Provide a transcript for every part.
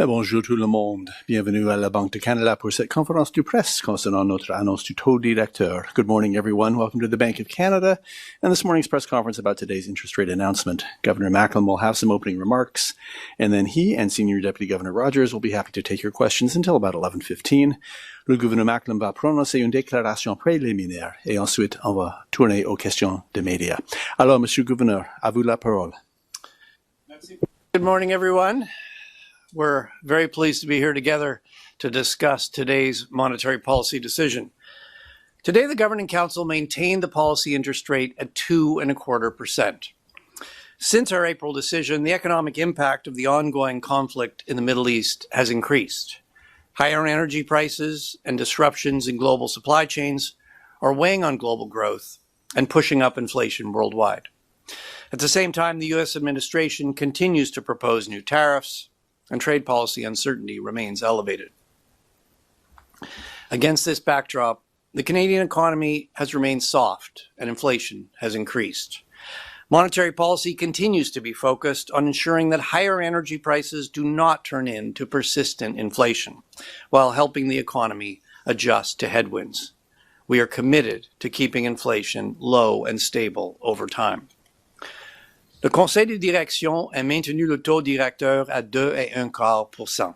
Bonjour tout le monde. Bienvenue à la Banque de Canada pour cette conférence de presse concernant notre annonce du taux directeur. Good morning, everyone. Welcome to the Bank of Canada and this morning's press conference about today's interest rate announcement. Governor Macklem will have some opening remarks, and then he and Senior Deputy Governor Rogers will be happy to take your questions until about 11:15. Le gouverneur Macklem va prononcer une déclaration préliminaire et ensuite on va tourner aux questions des médias. Alors, Monsieur le Gouverneur, à vous la parole. Good morning, everyone. We're very pleased to be here together to discuss today's monetary policy decision. Today, the Governing Council maintained the policy interest rate at 2.25%. Since our April decision, the economic impact of the ongoing conflict in the Middle East has increased. Higher energy prices and disruptions in global supply chains are weighing on global growth and pushing up inflation worldwide. At the same time, the U.S. administration continues to propose new tariffs, and trade policy uncertainty remains elevated. Against this backdrop, the Canadian economy has remained soft and inflation has increased. Monetary policy continues to be focused on ensuring that higher energy prices do not turn into persistent inflation, while helping the economy adjust to headwinds. We are committed to keeping inflation low and stable over time. Le Conseil de direction a maintenu le taux directeur à 2,25%.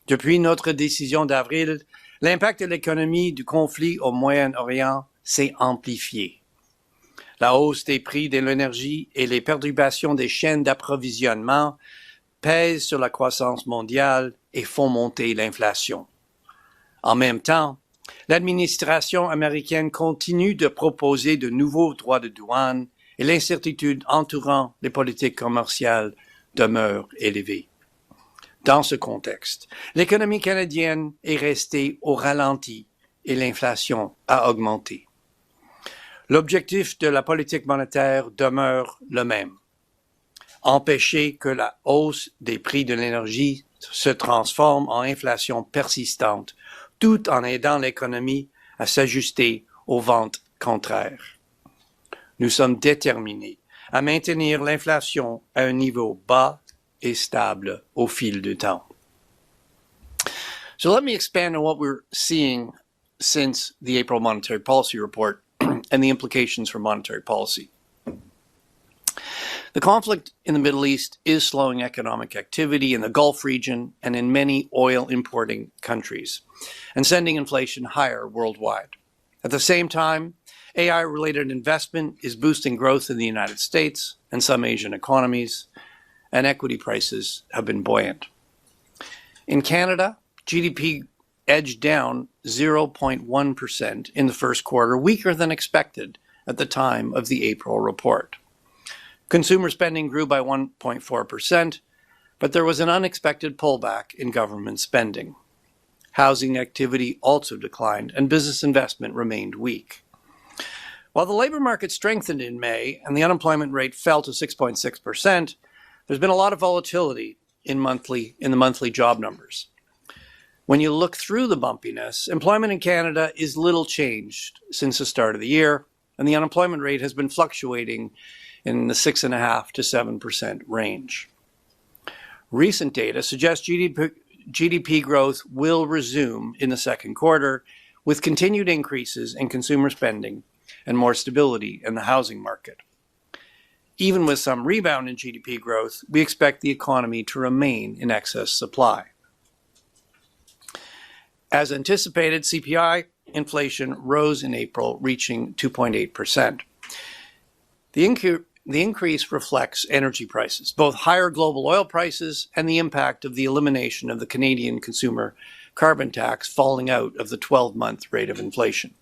Depuis notre décision d'avril, l'impact de l'économie du conflit au Moyen-Orient s'est amplifié. La hausse des prix de l'énergie et les perturbations des chaînes d'approvisionnement pèsent sur la croissance mondiale et font monter l'inflation. En même temps, l'administration américaine continue de proposer de nouveaux droits de douane et l'incertitude entourant les politiques commerciales demeure élevée. Dans ce contexte, l'économie canadienne est restée au ralenti et l'inflation a augmenté. L'objectif de la politique monétaire demeure le même: empêcher que la hausse des prix de l'énergie se transforme en inflation persistante, tout en aidant l'économie à s'ajuster aux ventes contraires. Nous sommes déterminés à maintenir l'inflation à un niveau bas et stable au fil du temps. So let me expand on what we're seeing since the April Monetary Policy Report and the implications for monetary policy. The conflict in the Middle East is slowing economic activity in the Gulf region and in many oil-importing countries, and sending inflation higher worldwide. At the same time, AI-related investment is boosting growth in the United States and some Asian economies, and equity prices have been buoyant. In Canada, GDP edged down 0.1% in the first quarter, weaker than expected at the time of the April report. Consumer spending grew by 1.4%, but there was an unexpected pullback in government spending. Housing activity also declined, and business investment remained weak. While the labor market strengthened in May and the unemployment rate fell to 6.6%, there's been a lot of volatility in the monthly job numbers. When you look through the bumpiness, employment in Canada is little changed since the start of the year, and the unemployment rate has been fluctuating in the 6.5% to 7% range. Recent data suggests GDP growth will resume in the second quarter, with continued increases in consumer spending and more stability in the housing market. Even with some rebound in GDP growth, we expect the economy to remain in excess supply. As anticipated, CPI inflation rose in April, reaching 2.8%. The increase reflects energy prices, both higher global oil prices and the impact of the elimination of the Canadian consumer carbon tax falling out of the 12-month rate of inflation.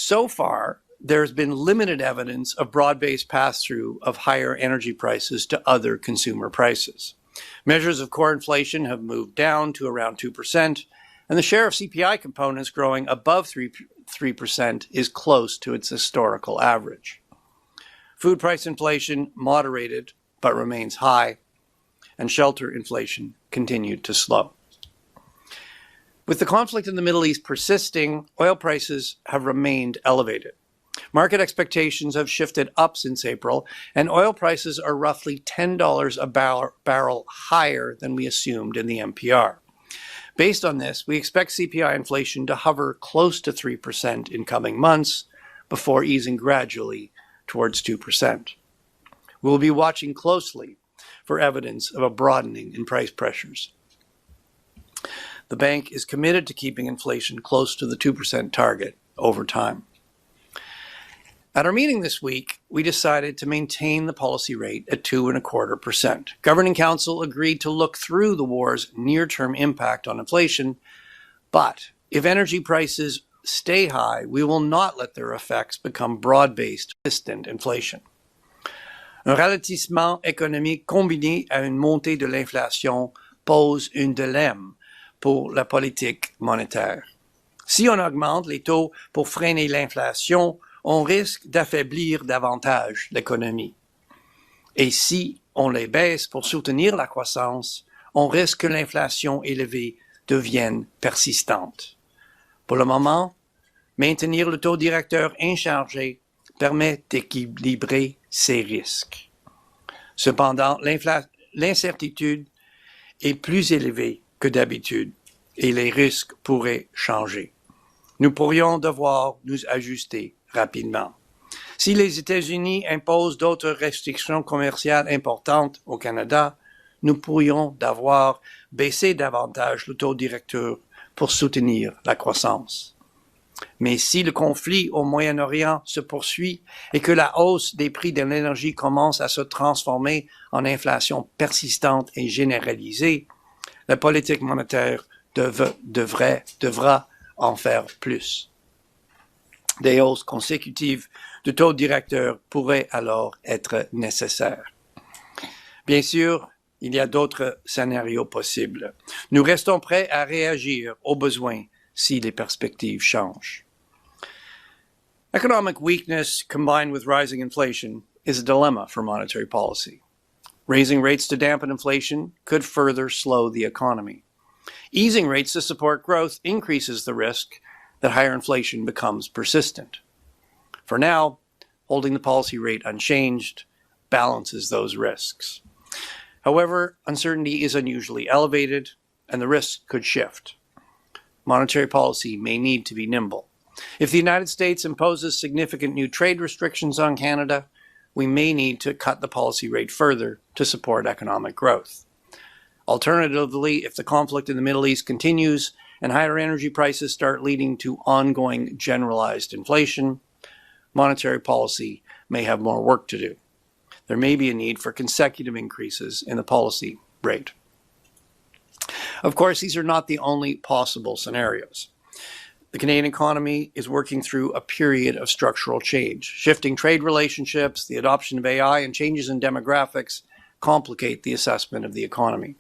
So far, there's been limited evidence of broad-based pass-through of higher energy prices to other consumer prices. Measures of core inflation have moved down to around 2%, and the share of CPI components growing above 3% is close to its historical average. Food price inflation moderated but remains high, and shelter inflation continued to slow. With the conflict in the Middle East persisting, oil prices have remained elevated. Market expectations have shifted up since April, and oil prices are roughly $10 a barrel higher than we assumed in the MPR. Based on this, we expect CPI inflation to hover close to 3% in coming months before easing gradually towards 2%. We will be watching closely for evidence of a broadening in price pressures. The bank is committed to keeping inflation close to the 2% target over time. At our meeting this week, we decided to maintain the policy rate at 2.25%. Governing Council agreed to look through the war's near-term impact on inflation, but if energy prices stay high, we will not let their effects become broad-based, persistent inflation. Un ralentissement économique combiné à une montée de l'inflation pose un dilemme pour la politique monétaire. Si on augmente les taux pour freiner l'inflation, on risque d'affaiblir davantage l'économie. Et si on les baisse pour soutenir la croissance, on risque que l'inflation élevée devienne persistante. Pour le moment, maintenir le taux directeur inchangé permet d'équilibrer ces risques. Cependant, l'incertitude est plus élevée que d'habitude et les risques pourraient changer. Nous pourrions devoir nous ajuster rapidement. Si les États-Unis imposent d'autres restrictions commerciales importantes au Canada, nous pourrions devoir baisser davantage le taux directeur pour soutenir la croissance. Mais si le conflit au Moyen-Orient se poursuit et que la hausse des prix de l'énergie commence à se transformer en inflation persistante et généralisée, la politique monétaire devra en faire plus. Des hausses consécutives du taux directeur pourraient alors être nécessaires. Bien sûr, il y a d'autres scénarios possibles. Nous restons prêts à réagir aux besoins si les perspectives changent. Economic weakness combined with rising inflation is a dilemma for monetary policy. Raising rates to dampen inflation could further slow the economy. Easing rates to support growth increases the risk that higher inflation becomes persistent. For now, holding the policy rate unchanged balances those risks. However, uncertainty is unusually elevated and the risks could shift. Monetary policy may need to be nimble. If the United States imposes significant new trade restrictions on Canada, we may need to cut the policy rate further to support economic growth. Alternatively, if the conflict in the Middle East continues and higher energy prices start leading to ongoing generalized inflation, monetary policy may have more work to do. There may be a need for consecutive increases in the policy rate. Of course, these are not the only possible scenarios. The Canadian economy is working through a period of structural change. Shifting trade relationships, the adoption of AI, and changes in demographics complicate the assessment of the economy.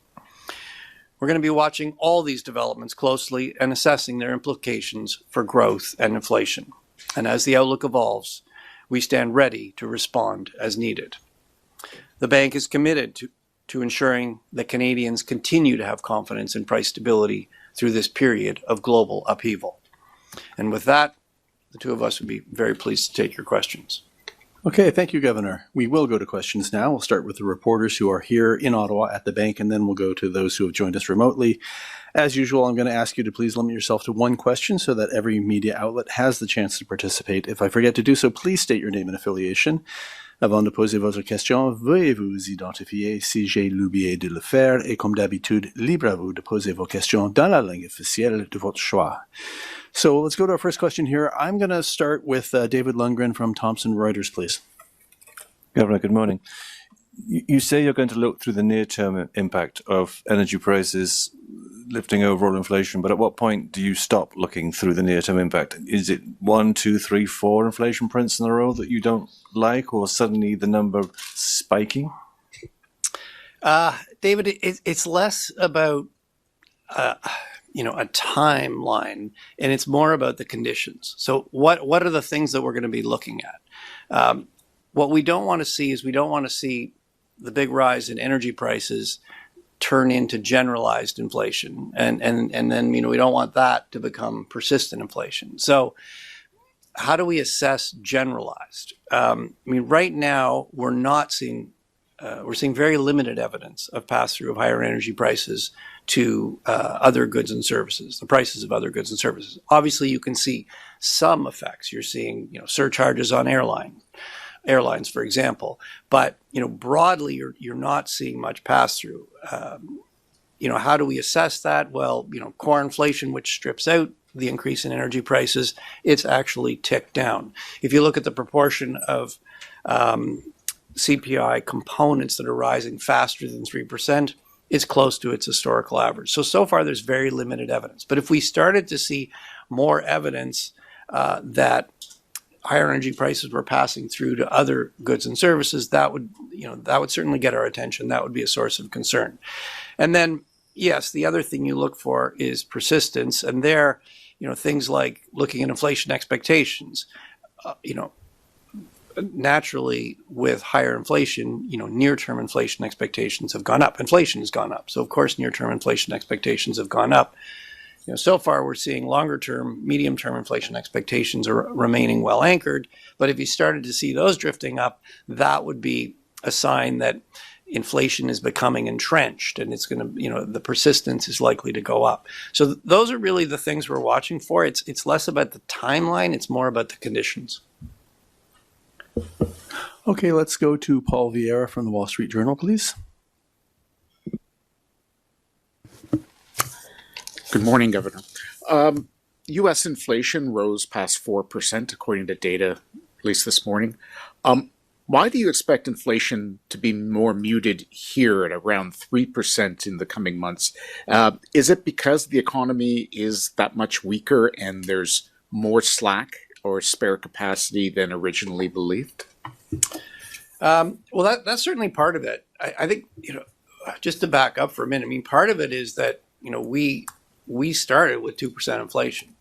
We're going to be watching all these developments closely and assessing their implications for growth and inflation. And as the outlook evolves, we stand ready to respond as needed. The bank is committed to ensuring that Canadians continue to have confidence in price stability through this period of global upheaval. And with that, the two of us would be very pleased to take your questions. Okay, thank you, Governor. We will go to questions now. We'll start with the reporters who are here in Ottawa at the bank, and then we'll go to those who have joined us remotely. As usual, I'm going to ask you to please limit yourself to one question so that every media outlet has the chance to participate. If I forget to do so, please state your name and affiliation. Avant de poser votre question, veuillez vous identifier si j'ai oublié de le faire et comme d'habitude, libre à vous de poser vos questions dans la langue officielle de votre choix. So let's go to our first question here. I'm going to start with David Lundgren from Thomson Reuters, please. Governor, good morning. You say you're going to look through the near-term impact of energy prices lifting overall inflation, but at what point do you stop looking through the near-term impact? Is it 1, 2, 3, 4 inflation prints in a row that you don't like, or suddenly the number spiking? David, it's less about a timeline, and it's more about the conditions. So what are the things that we're going to be looking at? What we don't want to see is the big rise in energy prices turn into generalized inflation. And then, we don't want that to become persistent inflation. So how do we assess generalized? Right now we're seeing very limited evidence of pass-through of higher energy prices to other goods and services, the prices of other goods and services. Obviously, you can see some effects. You're seeing, surcharges on airlines, for example. But, broadly, you're not seeing much pass-through. How do we assess that? Well, core inflation, which strips out the increase in energy prices, it's actually ticked down. If you look at the proportion of CPI components that are rising faster than 3%, it's close to its historical average. So far, there's very limited evidence. But if we started to see more evidence that higher energy prices were passing through to other goods and services, that would certainly get our attention. That would be a source of concern. And then, yes, the other thing you look for is persistence. And there, things like looking at inflation expectations, naturally, with higher inflation, near-term inflation expectations have gone up. Inflation has gone up. So, of course, near-term inflation expectations have gone up. So far, we're seeing longer-term, medium-term inflation expectations are remaining well anchored. But if you started to see those drifting up, that would be a sign that inflation is becoming entrenched, and it's going to, the persistence is likely to go up. So those are really the things we're watching for. It's less about the timeline. It's more about the conditions. Okay, let's go to Paul Vieira from the Wall Street Journal, please. Good morning, Governor. U.S. inflation rose past 4%, according to data released this morning. Why do you expect inflation to be more muted here at around 3% in the coming months? Is it because the economy is that much weaker and there's more slack or spare capacity than originally believed? Well, that's certainly part of it. I think, just to back up for a minute, part of it is that, we started with 2% inflation.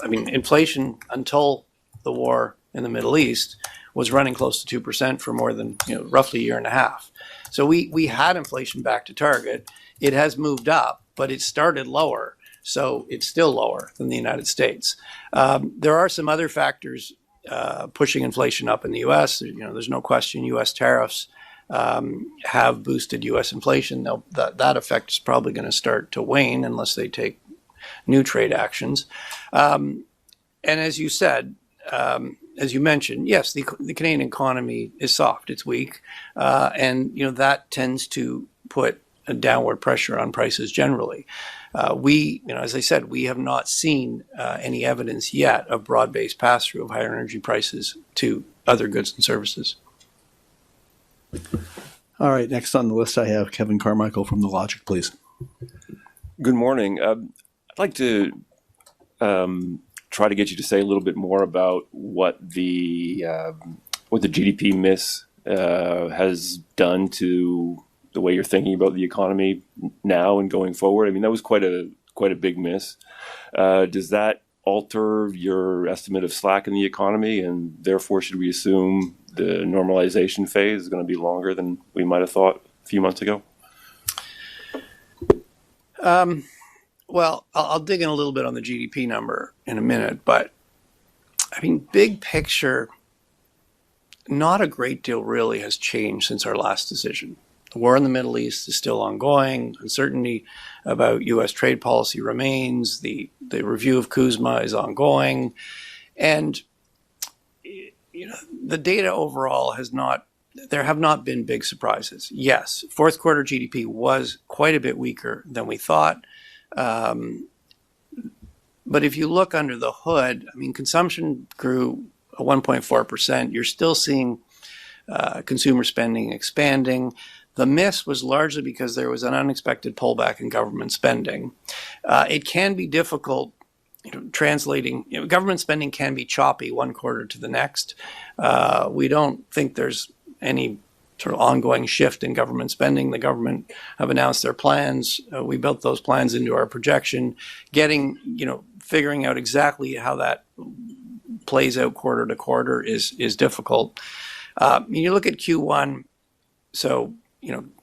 Inflation until the war in the Middle East was running close to 2% for more than, roughly a year and a half. So we had inflation back to target. It has moved up, but it started lower. So it's still lower than the United States. There are some other factors pushing inflation up in the U.S. There's no question U.S. tariffs have boosted U.S. inflation. Now, that effect is probably going to start to wane unless they take new trade actions. And as you said, as you mentioned, yes, the Canadian economy is soft. It's weak. And that tends to put a downward pressure on prices generally. As I said, we have not seen any evidence yet of broad-based pass-through of higher energy prices to other goods and services. All right, next on the list I have Kevin Carmichael from The Logic, please. Good morning. I'd like to try to get you to say a little bit more about what the GDP miss has done to the way you're thinking about the economy now and going forward. That was quite a big miss. Does that alter your estimate of slack in the economy, and therefore should we assume the normalization phase is going to be longer than we might have thought a few months ago? Well, I'll dig in a little bit on the GDP number in a minute, but big picture, not a great deal really has changed since our last decision. The war in the Middle East is still ongoing. Uncertainty about U.S. trade policy remains. The review of Kuzma is ongoing. And the data overall there have not been big surprises. Yes, fourth quarter GDP was quite a bit weaker than we thought. But if you look under the hood, consumption grew 1.4%. You're still seeing consumer spending expanding. The miss was largely because there was an unexpected pullback in government spending. It can be difficult, translating. Government spending can be choppy one quarter to the next. We don't think there's any sort of ongoing shift in government spending. The government have announced their plans. We built those plans into our projection. Figuring out exactly how that plays out quarter to quarter is difficult. You look at Q1, so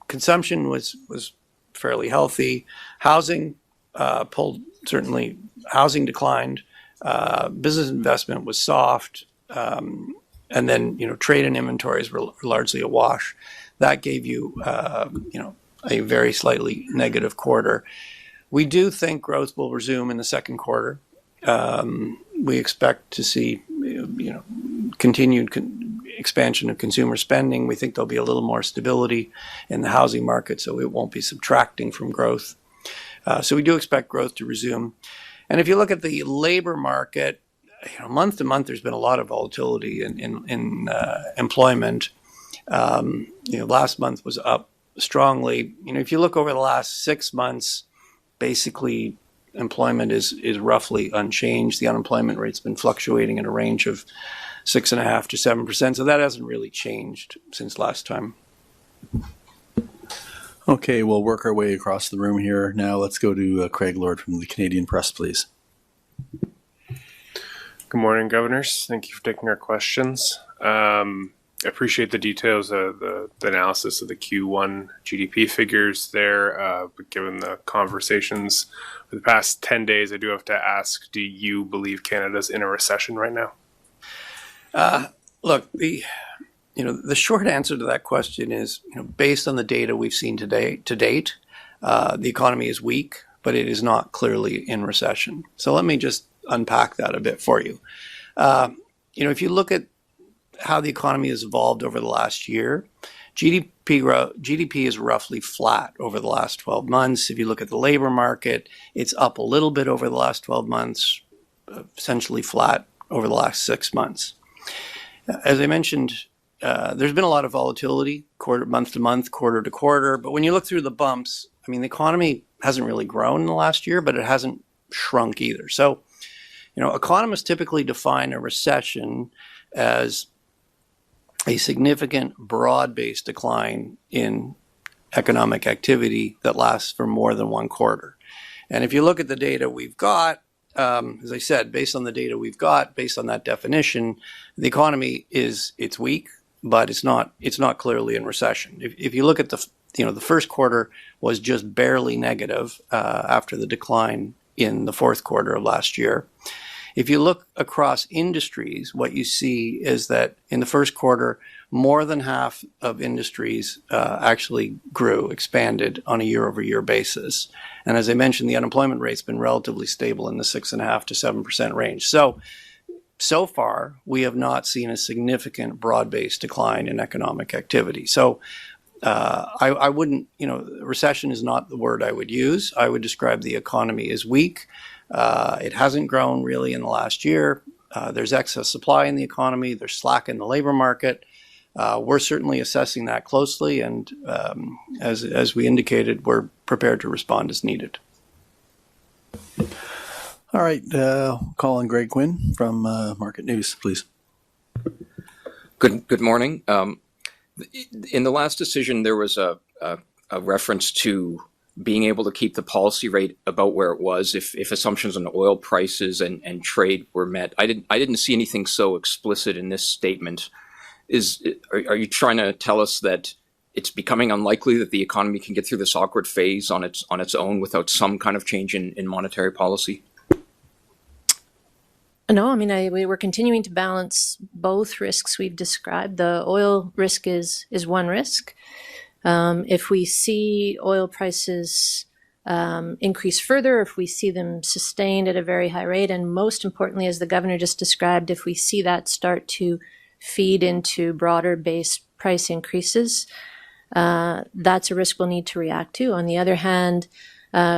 consumption was fairly healthy. Housing housing declined Business investment was soft. And then, trade and inventories were largely a wash. That gave you, a very slightly negative quarter. We do think growth will resume in the second quarter. We expect to see, continued expansion of consumer spending. We think there'll be a little more stability in the housing market, so it won't be subtracting from growth. So we do expect growth to resume. And if you look at the labor market, month to month, there's been a lot of volatility in employment. Last month was up strongly. If you look over the last 6 months, basically employment is roughly unchanged. The unemployment rate's been fluctuating in a range of 6.5% to 7%. So that hasn't really changed since last time. Okay, we'll work our way across the room here. Now let's go to Craig Lord from the Canadian Press, please. Good morning, governors. Thank you for taking our questions. I appreciate the details of the analysis of the Q1 GDP figures there, but given the conversations for the past 10 days, I do have to ask, do you believe Canada's in a recession right now? Look, the short answer to that question is, based on the data we've seen to date, the economy is weak, but it is not clearly in recession. So let me just unpack that a bit for you. If you look at how the economy has evolved over the last year, GDP is roughly flat over the last 12 months. If you look at the labor market, it's up a little bit over the last 12 months, essentially flat over the last 6 months. As I mentioned, there's been a lot of volatility, month to month, quarter to quarter. But when you look through the bumps, the economy hasn't really grown in the last year, but it hasn't shrunk either. So, economists typically define a recession as a significant broad-based decline in economic activity that lasts for more than one quarter. And if you look at the data we've got, as I said, based on the data we've got, based on that definition, the economy it's weak, but it's not clearly in recession. If you look at the first quarter was just barely negative after the decline in the fourth quarter of last year. If you look across industries, what you see is that in the first quarter, more than half of industries actually expanded on a year-over-year basis. And as I mentioned, the unemployment rate's been relatively stable in the 6.5% to 7% range. So far, we have not seen a significant broad-based decline in economic activity. So I wouldn't, recession is not the word I would use. I would describe the economy as weak. It hasn't grown really in the last year. There's excess supply in the economy. There's slack in the labor market. We're certainly assessing that closely. And as we indicated, we're prepared to respond as needed. All right, call on Greg Quinn from Market News, please. Good morning. In the last decision, there was a reference to being able to keep the policy rate about where it was if assumptions on oil prices and trade were met. I didn't see anything so explicit in this statement. Are you trying to tell us that it's becoming unlikely that the economy can get through this awkward phase on its own without some kind of change in monetary policy? No, we're continuing to balance both risks we've described. The oil risk is one risk. If we see oil prices increase further, if we see them sustained at a very high rate, and most importantly, as the governor just described, if we see that start to feed into broader base price increases, that's a risk we'll need to react to. On the other hand,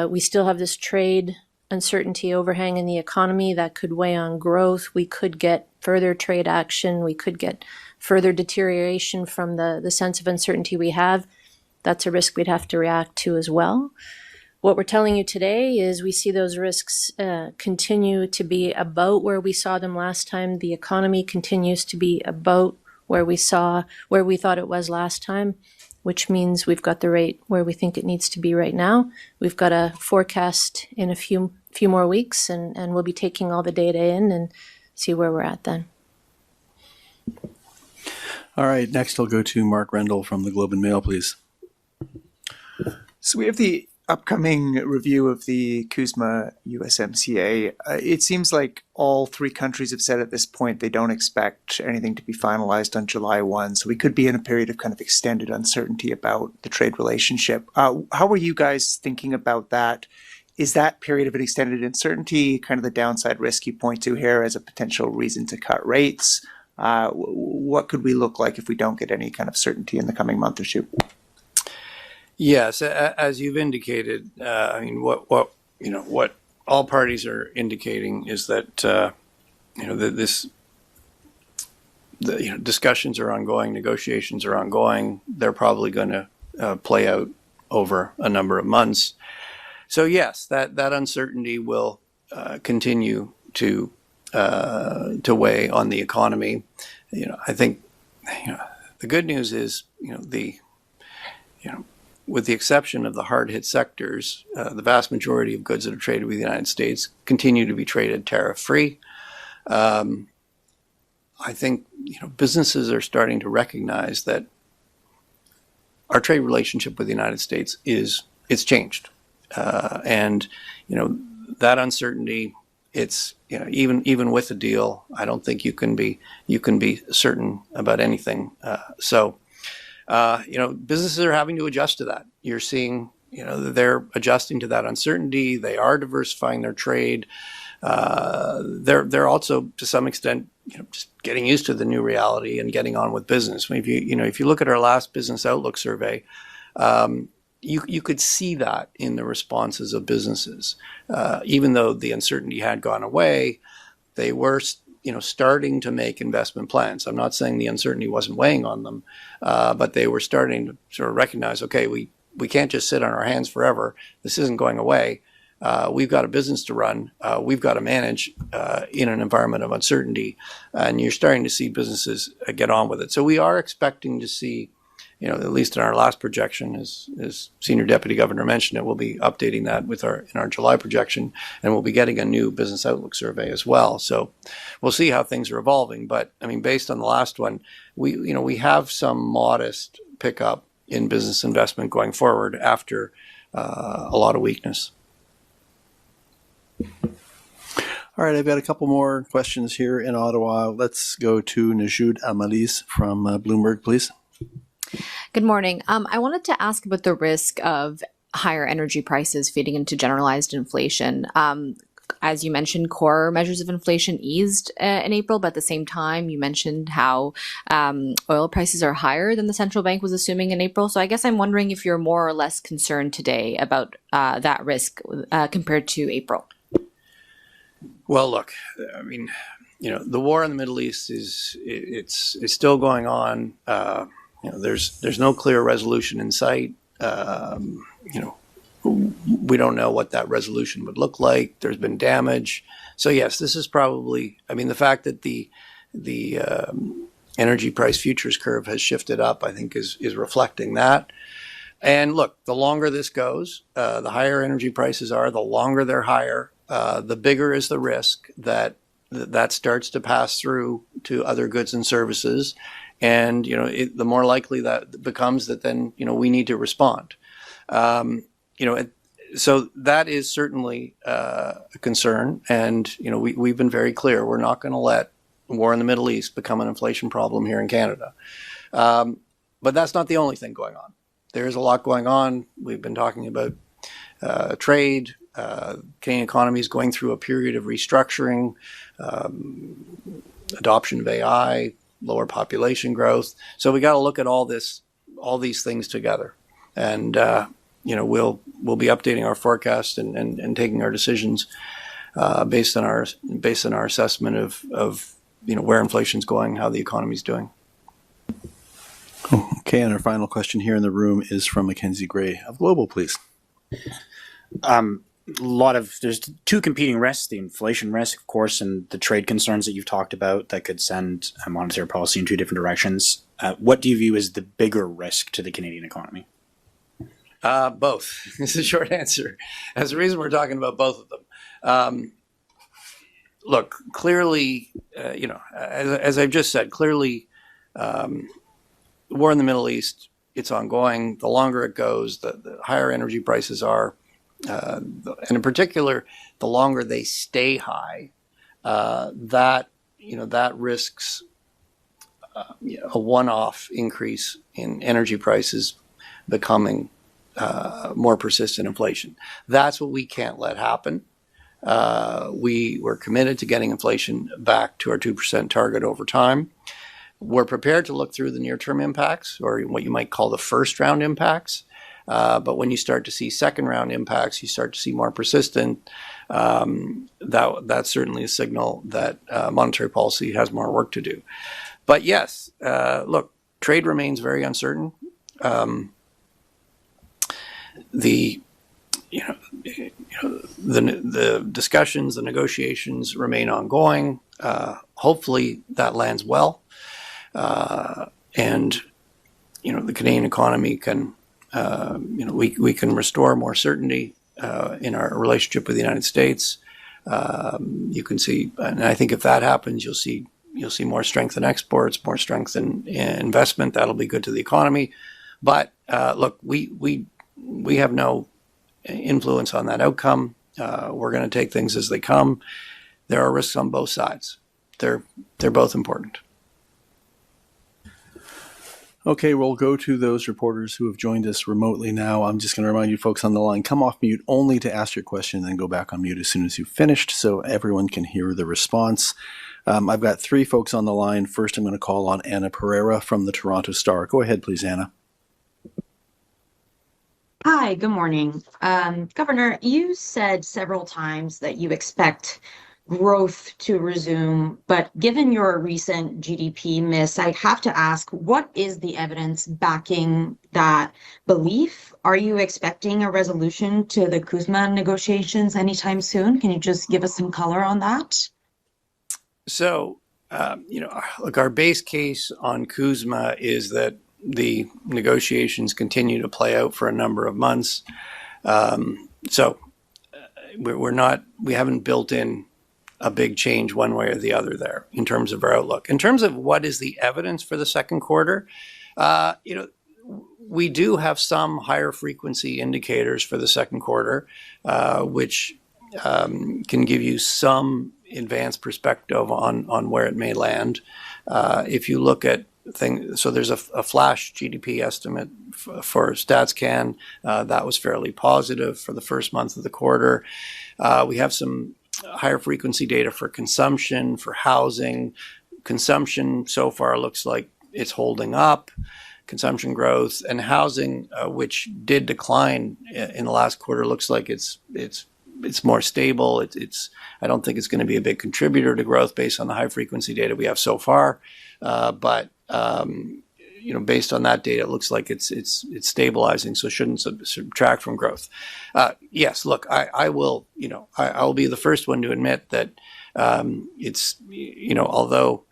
we still have this trade uncertainty overhang in the economy that could weigh on growth. We could get further trade action. We could get further deterioration from the sense of uncertainty we have. That's a risk we'd have to react to as well. What we're telling you today is we see those risks continue to be about where we saw them last time. The economy continues to be about where we thought it was last time, which means we've got the rate where we think it needs to be right now. We've got a forecast in a few more weeks, and we'll be taking all the data in and see where we're at then. All right, next I'll go to Mark Rendell from the Globe and Mail, please. So we have the upcoming review of the CUSMA USMCA, it seems like all three countries have said at this point they don't expect anything to be finalized on July 1. So we could be in a period of kind of extended uncertainty about the trade relationship. How are you guys thinking about that? Is that period of an extended uncertainty kind of the downside risk you point to here as a potential reason to cut rates? What could we look like if we don't get any kind of certainty in the coming month or two? Yes, as you've indicated, I mean, what all parties are indicating is that discussions are ongoing, negotiations are ongoing. They're probably going to play out over a number of months. So yes, that uncertainty will continue to weigh on the economy. I think the good news is with the exception of the hard-hit sectors, the vast majority of goods that are traded with the United States continue to be traded tariff-free. I think businesses are starting to recognize that our trade relationship with the United States it's changed, and that uncertainty. It's even with a deal, I don't think you can be certain about anything. Businesses are having to adjust to that. You're seeing, they're adjusting to that uncertainty. They are diversifying their trade. They're also, to some extent, just getting used to the new reality and getting on with business. If you look at our last business outlook survey, you could see that in the responses of businesses. Even though the uncertainty had gone away, they were starting to make investment plans. I'm not saying the uncertainty wasn't weighing on them, but they were starting to sort of recognize, okay, we can't just sit on our hands forever. This isn't going away. We've got a business to run. We've got to manage in an environment of uncertainty. And you're starting to see businesses get on with it. So we are expecting to see, at least in our last projection, as Senior Deputy Governor mentioned, it, we'll be updating that in our July projection, and we'll be getting a new business outlook survey as well. So we'll see how things are evolving. But I mean, based on the last one, we have some modest pickup in business investment going forward after a lot of weakness. All right, I've got a couple more questions here in Ottawa. Let's go to Najud Amalis from Bloomberg, please. Good morning. I wanted to ask about the risk of higher energy prices feeding into generalized inflation. As you mentioned, core measures of inflation eased in April, but at the same time, you mentioned how oil prices are higher than the central bank was assuming in April. So I guess I'm wondering if you're more or less concerned today about that risk compared to April. Well, look, I mean, the war in the Middle East it's still going on. There's no clear resolution in sight. We don't know what that resolution would look like. There's been damage. So yes, this is probably, the fact that the energy price futures curve has shifted up, I think is reflecting that. And look, the longer this goes, the higher energy prices are, the longer they're higher, the bigger is the risk that starts to pass through to other goods and services. And, the more likely that becomes that then, we need to respond. So that is certainly a concern. And, we've been very clear. We're not going to let the war in the Middle East become an inflation problem here in Canada. But that's not the only thing going on. There is a lot going on. We've been talking about trade. Canadian economy is going through a period of restructuring, adoption of AI, lower population growth. So we got to look at all these things together, and we'll be updating our forecast and taking our decisions based on our assessment of where inflation's going, how the economy's doing. Okay, and our final question here in the room is from Mackenzie Gray of Global, please. There's two competing risks, the inflation risk, of course, and the trade concerns that you've talked about that could send monetary policy in two different directions. What do you view as the bigger risk to the Canadian economy? Both is the short answer. That's the reason we're talking about both of them. Look, clearly, as I've just said, clearly, the war in the Middle East, it's ongoing. The longer it goes, the higher energy prices are. and in particular, the longer they stay high, that risks a one-off increase in energy prices becoming more persistent inflation. That's what we can't let happen. We were committed to getting inflation back to our 2% target over time. We're prepared to look through the near-term impacts, or what you might call the first-round impacts. But when you start to see second-round impacts, you start to see more persistent. That's certainly a signal that monetary policy has more work to do. But yes, look, trade remains very uncertain. The discussions, the negotiations remain ongoing. Hopefully that lands well, and the Canadian economy can, we can restore more certainty in our relationship with the United States. You can see, and I think if that happens, you'll see more strength in exports, more strength in investment. That'll be good to the economy. But look, we have no influence on that outcome. We're going to take things as they come. There are risks on both sides. They're both important. Okay, we'll go to those reporters who have joined us remotely now. I'm just going to remind you folks on the line, come off mute only to ask your question, then go back on mute as soon as you've finished so everyone can hear the response. I've got three folks on the line. First, I'm going to call on Anna Pereira from the Toronto Star. Go ahead, please, Anna. Hi, good morning. Governor, you said several times that you expect growth to resume, but given your recent GDP miss, I have to ask, what is the evidence backing that belief? Are you expecting a resolution to the CUSMA negotiations anytime soon? Can you just give us some color on that? So, look, our base case on CUSMA is that the negotiations continue to play out for a number of months. We haven't built in a big change one way or the other there in terms of our outlook. In terms of what is the evidence for the second quarter, we do have some higher frequency indicators for the second quarter, which can give you some advanced perspective on where it may land. If you look at things, so there's a flash GDP estimate for StatsCan that was fairly positive for the first month of the quarter. We have some higher frequency data for consumption, for housing. Consumption so far looks like it's holding up. Consumption growth and housing, which did decline in the last quarter, looks like it's more stable. I don't think it's going to be a big contributor to growth based on the high frequency data we have so far. But based on that data, it looks like it's stabilizing, so shouldn't subtract from growth. Yes, look, I will be the first one to admit that although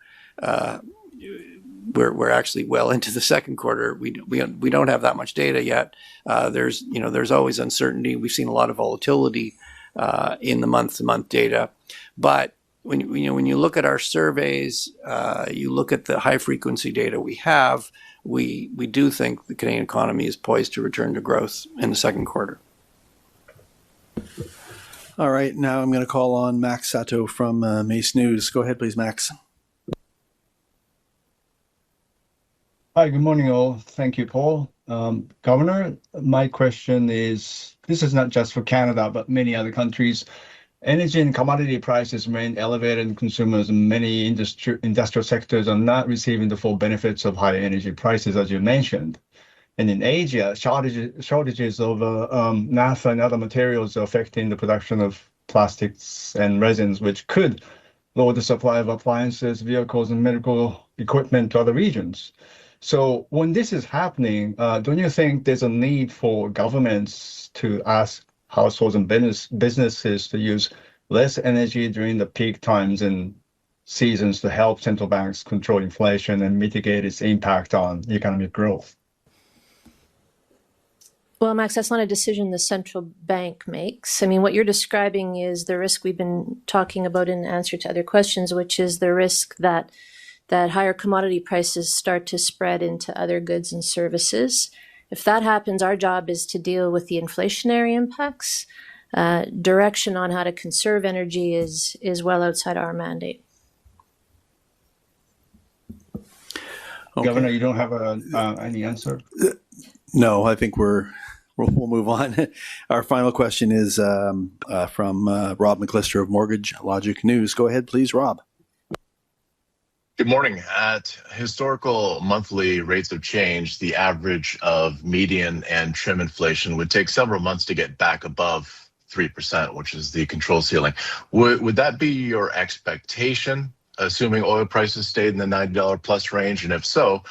we're actually well into the second quarter, we don't have that much data yet. There's always uncertainty. We've seen a lot of volatility in the month-to-month data, but when you look at our surveys, you look at the high frequency data we have, we do think the Canadian economy is poised to return to growth in the second quarter. All right, now I'm going to call on Max Sato from Mace News. Go ahead, please, Max. Hi, good morning, all. Thank you, Paul. Governor, my question is, this is not just for Canada, but many other countries. Energy and commodity prices remain elevated, and consumers in many industrial sectors are not receiving the full benefits of high energy prices, as you mentioned. And in Asia, shortages of naphtha and other materials are affecting the production of plastics and resins, which could lower the supply of appliances, vehicles, and medical equipment to other regions. So when this is happening, don't you think there's a need for governments to ask households and businesses to use less energy during the peak times and seasons to help central banks control inflation and mitigate its impact on economic growth? Well, Max, that's not a decision the central bank makes. I mean, what you're describing is the risk we've been talking about in answer to other questions, which is the risk that higher commodity prices start to spread into other goods and services. If that happens, our job is to deal with the inflationary impacts. Direction on how to conserve energy is well outside our mandate. Okay. Governor, you don't have any answer? No, I think we'll move on. Our final question is from Rob McClister of Mortgage Logic News. Go ahead, please, Rob. Good morning. At historical monthly rates of change, the average of median and trim inflation would take several months to get back above 3%, which is the control ceiling. Would that be your expectation, assuming oil prices stayed in the $90 plus range? And if so,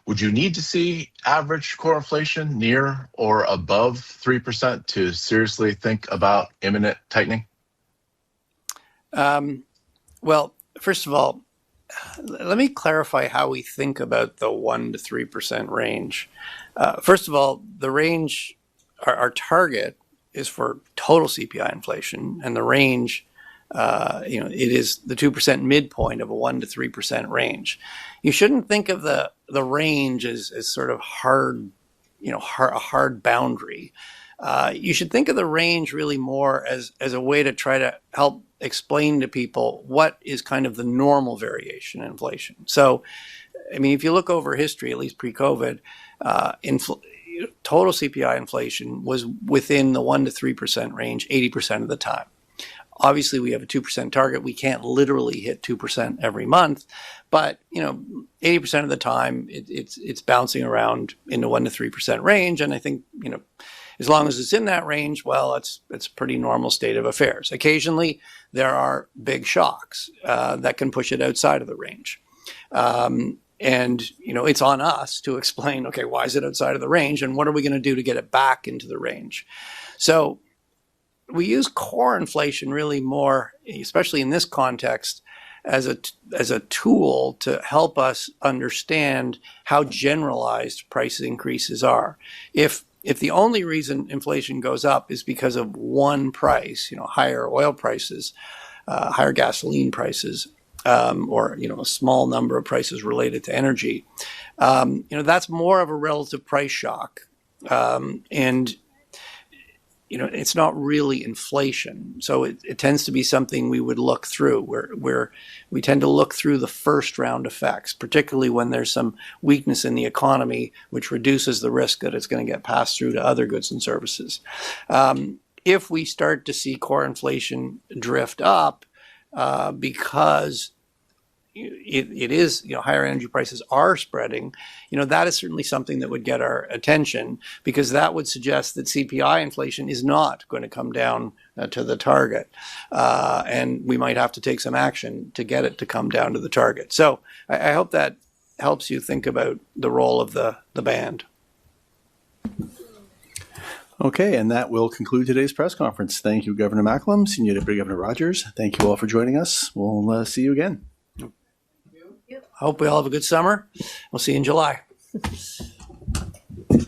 would you need to see average core inflation near or above 3% to seriously think about imminent tightening? Well, first of all, let me clarify how we think about the 1% to 3% range. First of all, the range, our target is for total CPI inflation, and the range, it is the 2% midpoint of a 1% to 3% range. You shouldn't think of the range as sort of hard, a hard boundary. You should think of the range really more as a way to try to help explain to people what is kind of the normal variation in inflation. So, I mean, if you look over history, at least pre-COVID, total CPI inflation was within the 1% to 3% range 80% of the time. Obviously, we have a 2% target. We can't literally hit 2% every month, but 80% of the time it's bouncing around in the 1% to 3% range. And I think as long as it's in that range, well, it's a pretty normal state of affairs. Occasionally, there are big shocks that can push it outside of the range. And it's on us to explain, okay, why is it outside of the range, and what are we going to do to get it back into the range? So we use core inflation really more, especially in this context, as a tool to help us understand how generalized price increases are. If the only reason inflation goes up is because of one price, higher oil prices, higher gasoline prices, or a small number of prices related to energy, that's more of a relative price shock, and it's not really inflation. So it tends to be something we would look through, where we tend to look through the first round effects, particularly when there's some weakness in the economy, which reduces the risk that it's going to get passed through to other goods and services. If we start to see core inflation drift up, because it is, higher energy prices are spreading, that is certainly something that would get our attention, because that would suggest that CPI inflation is not going to come down to the target. And we might have to take some action to get it to come down to the target. So I hope that helps you think about the role of the band. Okay, and that will conclude today's press conference. Thank you, Governor Macklem, Senior Deputy Governor Rogers. Thank you all for joining us. We'll see you again. I hope we all have a good summer. We'll see you in July.